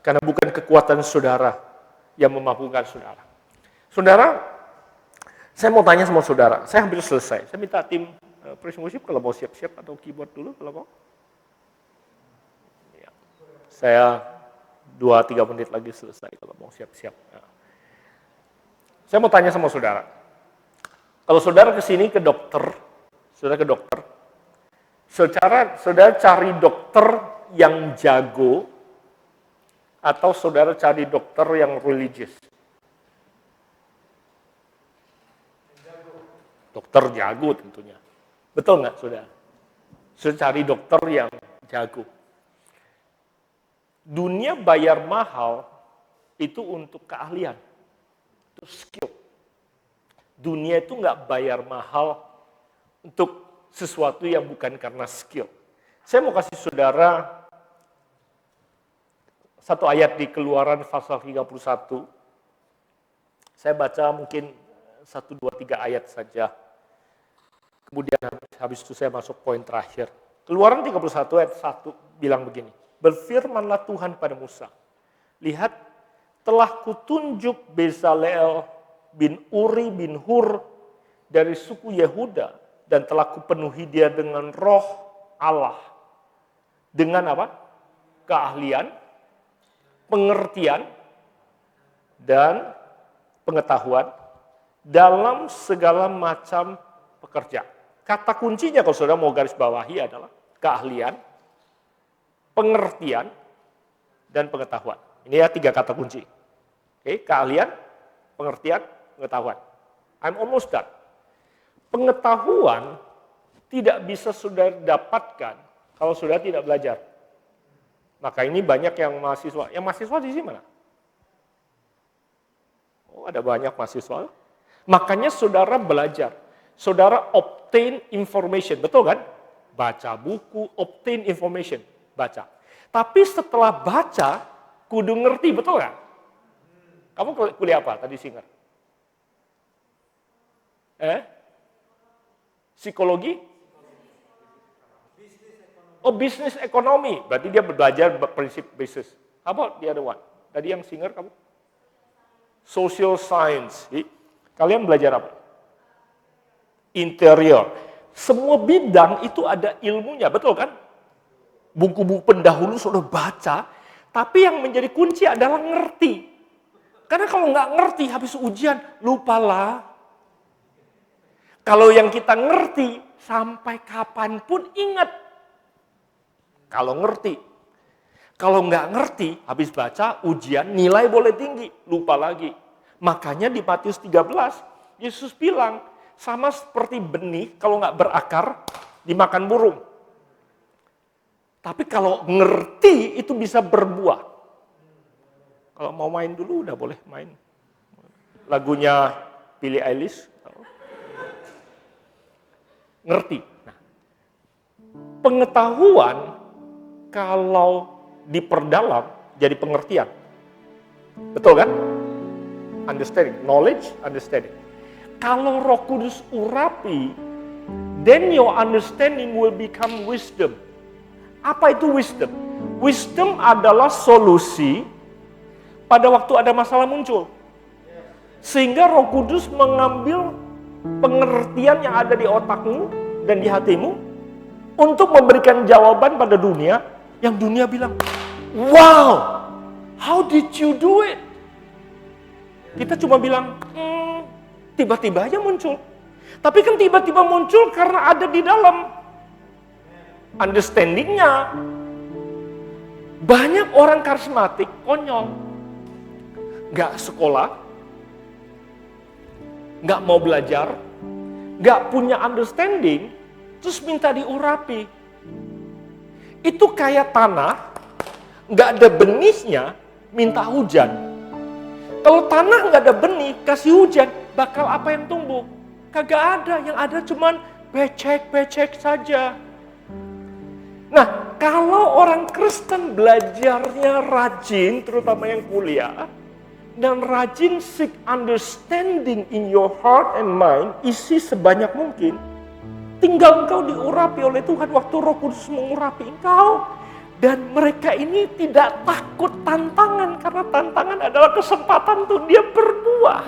karena bukan kekuatan saudara yang memampukan saudara. Saudara, saya mau tanya sama saudara, saya hampir selesai. Saya minta tim praise worship kalau mau siap-siap atau keyboard dulu kalau mau. Ya. Saya 2-3 menit lagi selesai kalau mau siap-siap. Nah. Saya mau tanya sama saudara. Kalau saudara ke sini ke dokter, saudara cari dokter yang jago atau saudara cari dokter yang religius? Dokter jago tentunya. Betul nggak saudara? Saudara cari dokter yang jago. Dunia bayar mahal itu untuk keahlian, itu skill. Dunia itu nggak bayar mahal untuk sesuatu yang bukan karena skill. Saya mau kasih saudara satu ayat di Keluaran pasal 31. Saya baca mungkin 1, 2, 3 ayat saja. Kemudian habis itu saya masuk poin terakhir. Keluaran 31 ayat 1 bilang begini. Berfirmanlah Tuhan pada Musa, lihat telah kutunjuk Bezaleel bin Uri bin Hur dari suku Yehuda dan telah kupenuhi dia dengan roh Allah. Dengan apa? Keahlian, pengertian, dan pengetahuan dalam segala macam pekerjaan. Kata kuncinya kalau saudara mau garis bawahi adalah keahlian, pengertian, dan pengetahuan. Ini ya 3 kata kunci. Oke, keahlian, pengertian, pengetahuan. I'm almost done. Pengetahuan tidak bisa saudara dapatkan kalau saudara tidak belajar. Maka ini banyak yang mahasiswa. Yang mahasiswa di sini mana? Oh, ada banyak mahasiswa. Makanya saudara belajar. Saudara obtain information. Betul kan? Baca buku, obtain information. Baca. Tapi setelah baca, kudu ngerti, betul nggak? Kamu kuliah apa tadi Singer? Psikologi? Oh, bisnis ekonomi. Berarti dia belajar prinsip bisnis. How about the other one? Tadi yang Singer kamu? Social science. Kalian belajar apa? Interior. Semua bidang itu ada ilmunya, betul kan? Buku-buku pendahulu sudah baca, tapi yang menjadi kunci adalah ngerti. Karena kalau nggak ngerti, habis ujian, lupalah. Kalau yang kita ngerti, sampai kapanpun ingat. Kalau ngerti. Kalau nggak ngerti, habis baca, ujian, nilai boleh tinggi, lupa lagi. Makanya di Matius 13, Yesus bilang, sama seperti benih, kalau nggak berakar, dimakan burung. Tapi kalau ngerti itu bisa berbuah. Kalau mau main dulu udah boleh main. Lagunya Billie Eilish. Ngerti. Nah, pengetahuan kalau diperdalam jadi pengertian. Betul kan? Understanding, knowledge, understanding. Kalau Roh Kudus urapi, then your understanding will become wisdom. Apa itu wisdom? Wisdom adalah solusi pada waktu ada masalah muncul. Sehingga Roh Kudus mengambil pengertian yang ada di otakmu dan di hatimu untuk memberikan jawaban pada dunia yang dunia bilang, wow, how did you do it? Kita cuma bilang, tiba-tiba aja muncul. Tapi kan tiba-tiba muncul karena ada di dalam understanding-nya. Banyak orang karismatik konyol, nggak sekolah, nggak mau belajar, nggak punya understanding, terus minta diurapi. Itu kayak tanah, nggak ada benihnya, minta hujan. Kalau tanah nggak ada benih, kasih hujan, bakal apa yang tumbuh? Kagak ada, yang ada cuman becek-becek saja. Nah, kalau orang Kristen belajarnya rajin, terutama yang kuliah, dan rajin seek understanding in your heart and mind, isi sebanyak mungkin, tinggal engkau diurapi oleh Tuhan waktu Roh Kudus mengurapi engkau. Dan mereka ini tidak takut tantangan, karena tantangan adalah kesempatan untuk dia berbuah.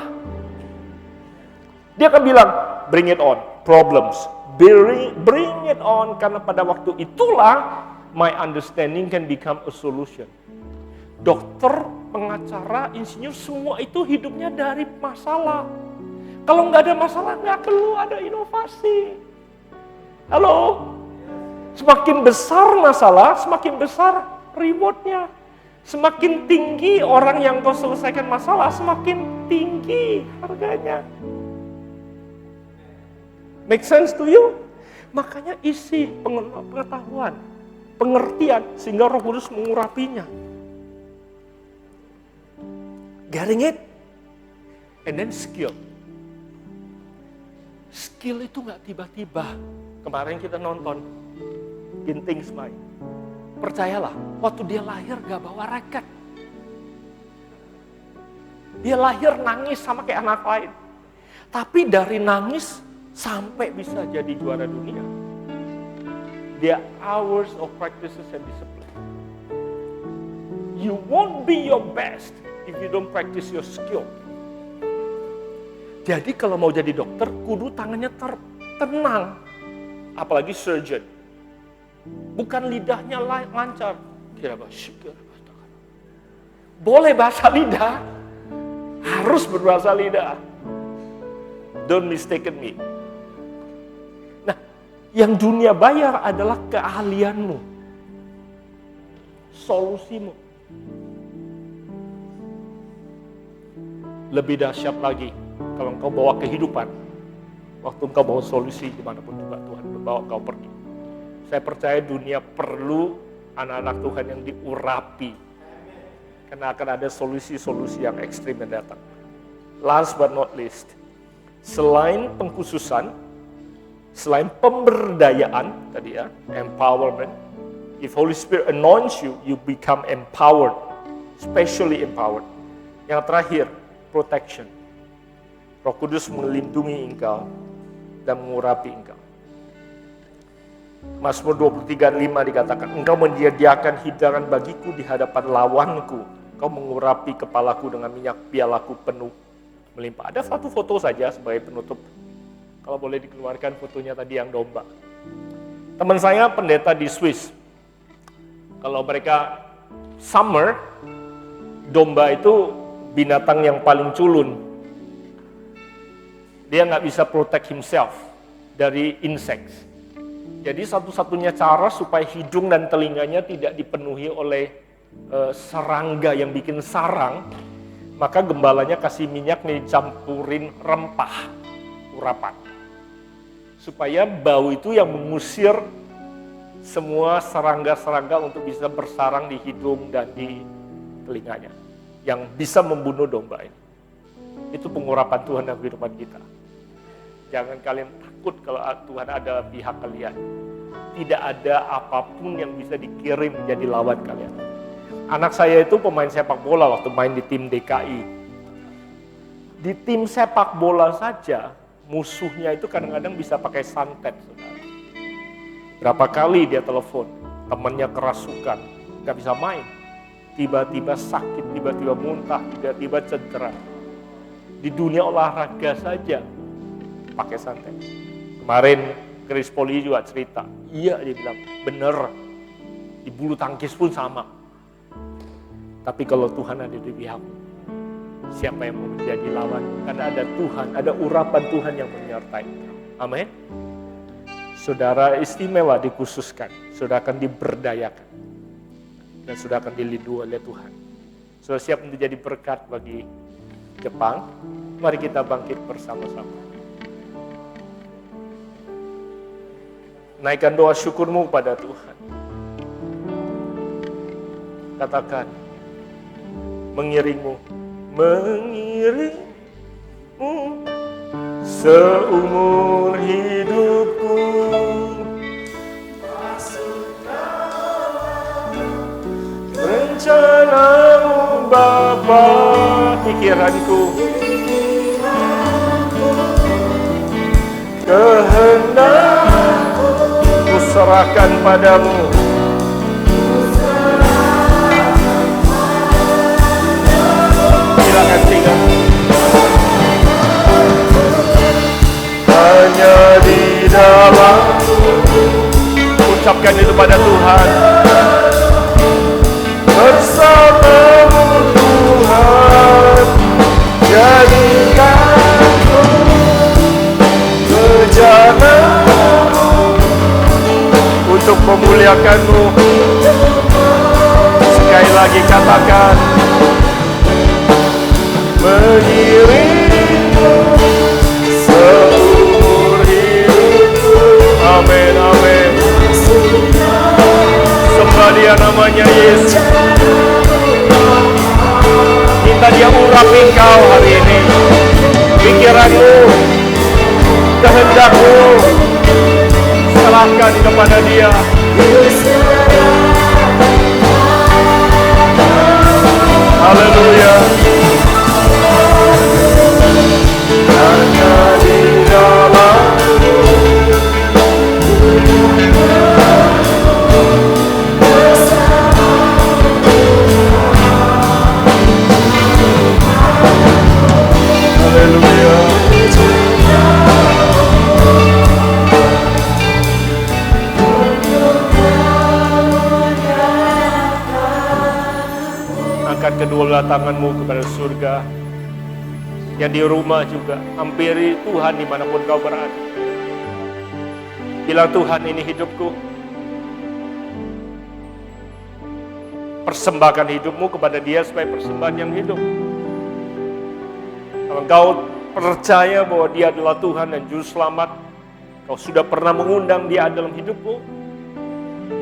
Dia akan bilang, bring it on, problems. Bring it on, karena pada waktu itulah my understanding can become a solution. Dokter, pengacara, insinyur, semua itu hidupnya dari masalah. Kalau nggak ada masalah, nggak perlu ada inovasi. Halo? Semakin besar masalah, semakin besar rewardnya. Semakin tinggi orang yang kau selesaikan masalah, semakin tinggi harganya. Make sense to you? Makanya isi pengetahuan, pengertian, sehingga Roh Kudus mengurapinya. Getting it? And then skill. Skill itu gak tiba-tiba. Kemarin kita nonton Ginting Smile. Percayalah, waktu dia lahir gak bawa raket. Dia lahir nangis sama kayak anak lain. Tapi dari nangis sampai bisa jadi juara dunia. There are hours of practices and discipline. You won't be your best if you don't practice your skill. Jadi kalau mau jadi dokter, kudu tangannya tenang. Apalagi surgeon. Bukan lidahnya lancar. Boleh bahasa lidah. Harus berbahasa lidah. Don't mistaken me. Nah, yang dunia bayar adalah keahlianmu. Solusimu. Lebih dahsyat lagi kalau engkau bawa kehidupan, waktu engkau bawa solusi dimanapun juga Tuhan membawa engkau pergi. Saya percaya dunia perlu anak-anak Tuhan yang diurapi, karena akan ada solusi-solusi yang ekstrim yang datang. Last but not least, selain pengkhususan, selain pemberdayaan tadi ya, empowerment. If Holy Spirit anoints you, you become empowered, specially empowered. Yang terakhir, protection. Roh Kudus melindungi engkau dan mengurapi engkau. Mazmur 23:5 dikatakan, engkau menyediakan hidangan bagiku di hadapan lawanku. Engkau mengurapi kepalaku dengan minyak, pialaku penuh melimpah. Ada satu foto saja sebagai penutup. Kalau boleh dikeluarkan fotonya tadi yang domba. Teman saya pendeta di Swiss. Kalau mereka summer, domba itu binatang yang paling culun. Dia nggak bisa protect himself dari insects. Jadi satu-satunya cara supaya hidung dan telinganya tidak dipenuhi oleh serangga yang bikin sarang, maka gembalanya kasih minyak dicampurin rempah, urapan. Supaya bau itu yang mengusir semua serangga-serangga untuk bisa bersarang di hidung dan di telinganya. Yang bisa membunuh domba ini. Itu pengurapan Tuhan dalam kehidupan kita. Jangan kalian takut kalau Tuhan ada pihak kalian. Tidak ada apapun yang bisa dikirim jadi lawan kalian. Anak saya itu pemain sepak bola waktu main di tim DKI. Di tim sepak bola saja, musuhnya itu kadang-kadang bisa pakai santet. Saudara. Berapa kali dia telepon, temannya kerasukan, gak bisa main. Tiba-tiba sakit, tiba-tiba muntah, tiba-tiba cedera. Di dunia olahraga saja pakai santet. Kemarin Chris Poli juga cerita, iya dia bilang, bener. Di bulu tangkis pun sama. Tapi kalau Tuhan ada di pihak, siapa yang mau menjadi lawan? Karena ada Tuhan, ada urapan Tuhan yang menyertai. Amin. Saudara istimewa dikhususkan, saudara akan diberdayakan. dan sudah akan dilindungi oleh Tuhan. Sudah siap untuk jadi berkat bagi Jepang? Mari kita bangkit bersama-sama. Naikkan doa syukurmu kepada Tuhan. Katakan, mengiringmu seumur hidupku. Rencanamu Bapa, pikiranku, kehendakku ku serahkan padamu. Silakan tinggal. Hanya di dalam, ucapkan itu pada Tuhan. Bersamamu Tuhan, jadikan rencanamu untuk memuliakan-Mu. Sekali lagi katakan, mengiringmu seumur hidupku. Amin, amin. Sembah Dia namanya Yesus. Minta Dia urapi engkau hari ini. Pikiranmu, kehendakmu, serahkan kepada Dia. Haleluya. Hanya di dalam haleluya. Angkat kedua tanganmu kepada surga. Yang di rumah juga, hampiri Tuhan dimanapun kau berada. Bilang, Tuhan, ini hidupku. Persembahkan hidupmu kepada Dia sebagai persembahan yang hidup. Kalau kau percaya bahwa Dia adalah Tuhan dan Juru Selamat, kau sudah pernah mengundang Dia dalam hidupmu,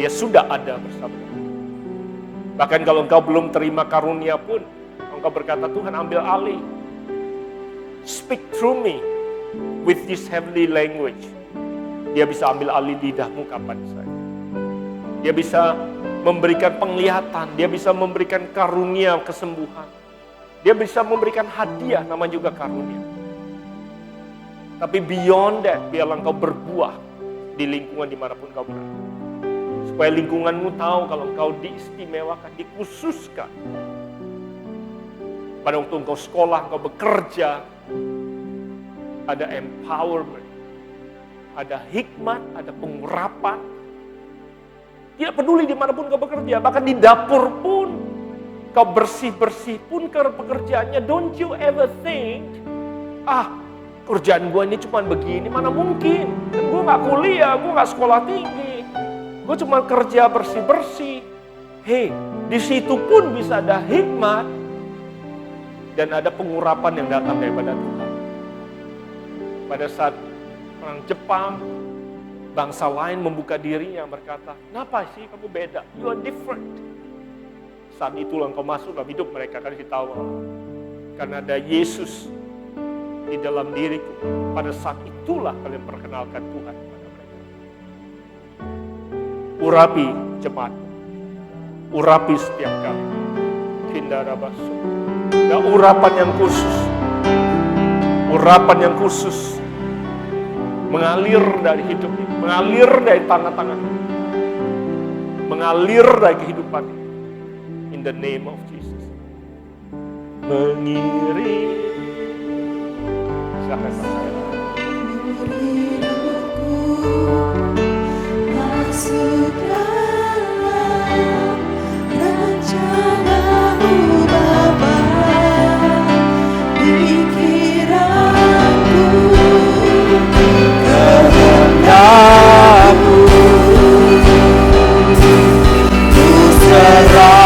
Dia sudah ada bersamamu. Bahkan kalau engkau belum terima karunia pun, engkau berkata, Tuhan ambil alih. Speak through me with this heavenly language. Dia bisa ambil alih lidahmu kapan saja. Dia bisa memberikan penglihatan. Dia bisa memberikan karunia kesembuhan. Dia bisa memberikan hadiah, nama juga karunia. Tapi beyond that, biarlah engkau berbuah di lingkungan dimanapun kau berada. Supaya lingkunganmu tahu kalau engkau diistimewakan, dikhususkan. Pada waktu engkau sekolah, engkau bekerja, ada empowerment, ada hikmat, ada pengurapan. Tidak peduli dimanapun kau bekerja, bahkan di dapur pun, kau bersih-bersih pun ke pekerjaannya. Don't you ever think, kerjaan gue ini cuma begini, mana mungkin. Dan gue gak kuliah, gue gak sekolah tinggi. Gue cuma kerja bersih-bersih. Hei, di situ pun bisa ada hikmat dan ada pengurapan yang datang daripada Tuhan. Pada saat orang Jepang, bangsa lain membuka dirinya berkata, kenapa sih kamu beda? You are different. Saat itulah engkau masuk dalam hidup mereka, kan tahu karena ada Yesus di dalam diriku. Pada saat itulah kalian perkenalkan Tuhan kepada mereka. Urapi jemaat, urapi setiap kali. Kindara basu. Ada urapan yang khusus. Urapan yang khusus mengalir dari hidup ini, mengalir dari tangan-tangan, mengalir dari kehidupan ini. In the name of Jesus. Mengiring. Silakan masuk dalam rencana-Mu Bapa, pikiranku, kehendakmu ku serahkan.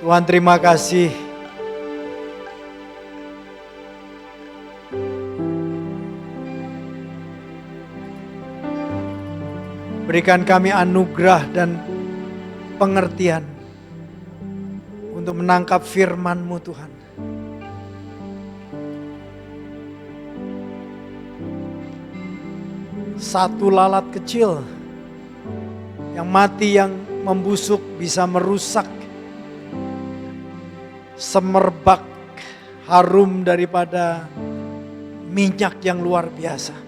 Tuhan terima kasih. Berikan kami anugerah dan pengertian untuk menangkap firman-Mu Tuhan. Satu lalat kecil yang mati, yang membusuk bisa merusak semerbak harum daripada minyak yang luar biasa.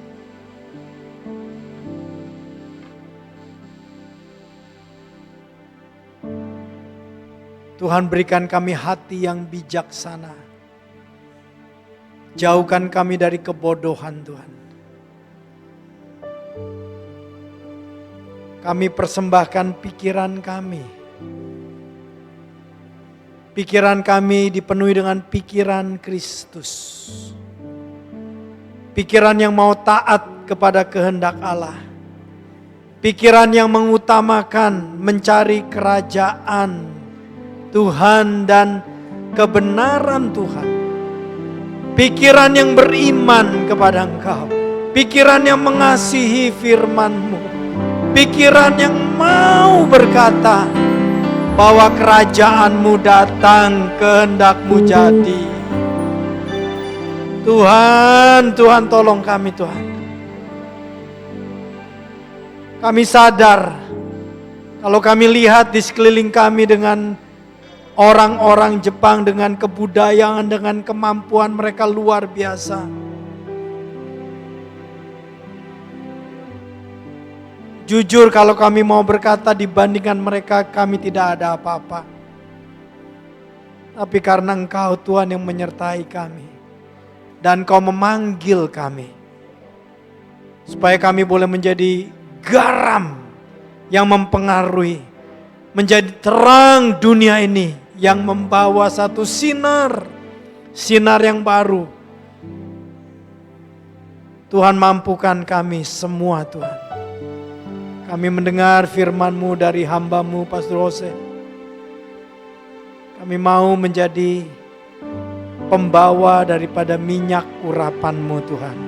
Tuhan berikan kami hati yang bijaksana. Jauhkan kami dari kebodohan Tuhan. Kami persembahkan pikiran kami. Pikiran kami dipenuhi dengan pikiran Kristus. Pikiran yang mau taat kepada kehendak Allah. Pikiran yang mengutamakan mencari kerajaan Tuhan dan kebenaran Tuhan. Pikiran yang beriman kepada Engkau. Pikiran yang mengasihi firman-Mu. Pikiran yang mau berkata bahwa kerajaan-Mu datang, kehendak-Mu jadi. Tuhan, Tuhan tolong kami Tuhan. Kami sadar kalau kami lihat di sekeliling kami dengan orang-orang Jepang dengan kebudayaan, dengan kemampuan mereka luar biasa. Jujur kalau kami mau berkata dibandingkan mereka kami tidak ada apa-apa. Tapi karena Engkau Tuhan yang menyertai kami. Dan Kau memanggil kami. Supaya kami boleh menjadi garam yang mempengaruhi. Menjadi terang dunia ini yang membawa satu sinar yang baru. Tuhan mampukan kami semua Tuhan. Kami mendengar firman-Mu dari hamba-Mu Pastor Jose. Kami mau menjadi pembawa daripada minyak urapan-Mu Tuhan.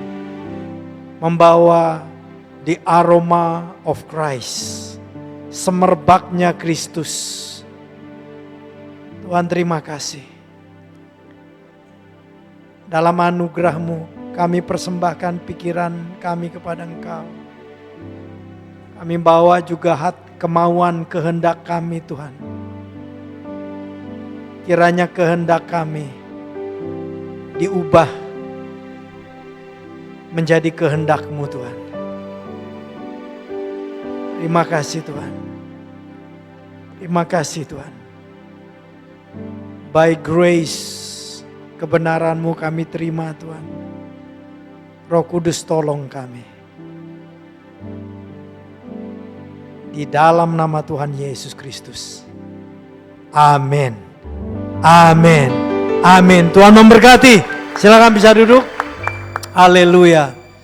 Membawa the aroma of Christ. Semerbaknya Kristus. Tuhan terima kasih. Dalam anugerah-Mu kami persembahkan pikiran kami kepada Engkau. Kami bawa juga kemauan kehendak kami Tuhan. Kiranya kehendak kami diubah menjadi kehendak-Mu Tuhan. Terima kasih Tuhan. Terima kasih Tuhan. By grace, kebenaran-Mu kami terima Tuhan. Roh Kudus tolong kami. Di dalam nama Tuhan Yesus Kristus. Amin. Amin. Amin. Tuhan memberkati. Silakan bisa duduk. Haleluya.